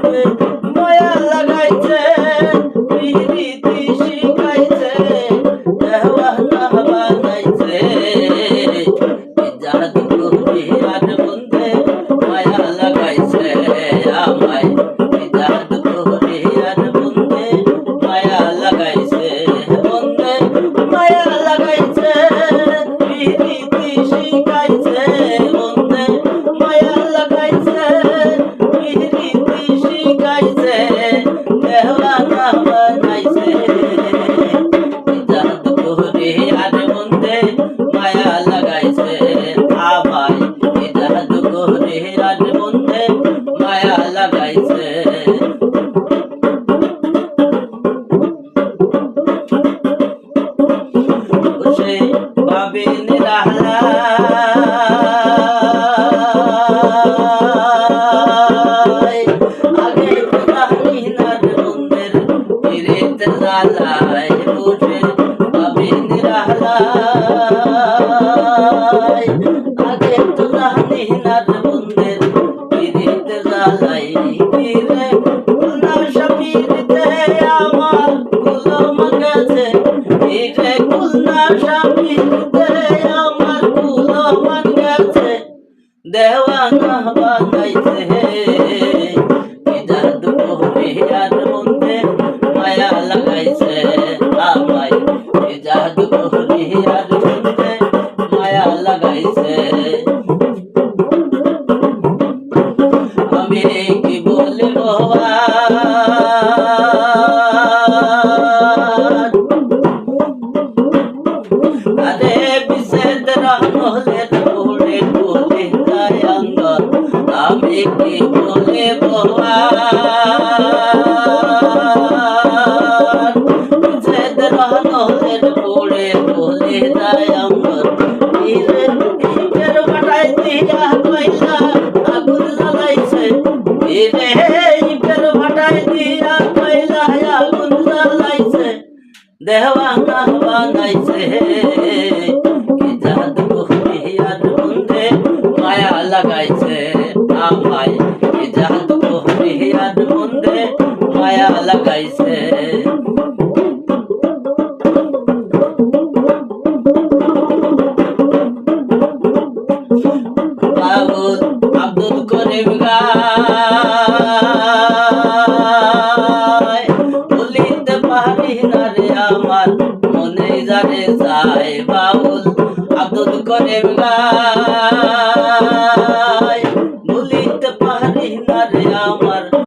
বন্ধে মায়া লাগাইছে প্রীতি শিখাইছে দেওয়ানা বানাইছে জাদু করে আর বন্ধে মায়া লাগাইছে আমায় জাদু করে আর বন্ধে মায়া লাগাইছে বন্ধে মায়া লাগাইছে প্রীতি শিখাইছে বন্ধে মায়া লাগাইছে প্রীতি শিখাইছে দেওয়ানা বানাইছে জাদু করে আর বন্ধে মায়া লাগাইছে আমায় জাদু করে আর বন্ধে মায়া লাগাইছে সে পাবেন রাহলা আগে তো জানি না বন্ধের ফিরেতে জ্বালায় বসে পাবেন রাহলা আগে তো জানি না বন্ধের ফিরেতে জ্বালাই ফিরে নাশা ফিরতে আমার গুলম গেছে ফিরে নাশা ফিরতে আমার গুলম গেছে দেওয়ানা বানাইছে জাদু করে আর বন্ধে মায়া লাগাইছে আমায় জাদু করে আর বন্ধে মায়া লাগাইছে আমি কি বলবো আরে বিশেদ রহলে পড়ে বলে যায় অঙ্গন আমি কি বলবো বিশেদ রহলে পড়ে বলে যায় অঙ্গন ইটের বাটাই দিয়া কয়লা আগুন জ্বালাইছে ইটের বাটাই দিয়া কয়লা আগুন জ্বালাইছে দেওয়ানা বানাইছে জাদু করে আর বন্ধে মায়া লাগাইছে আমায় জাদু করে আর বন্ধে মায়া লাগাইছে বাউল আব্দুল করিম গায় বলিতে পারি না রে আমার মনে জানে যায় বাউল আব্দুল করিম গায়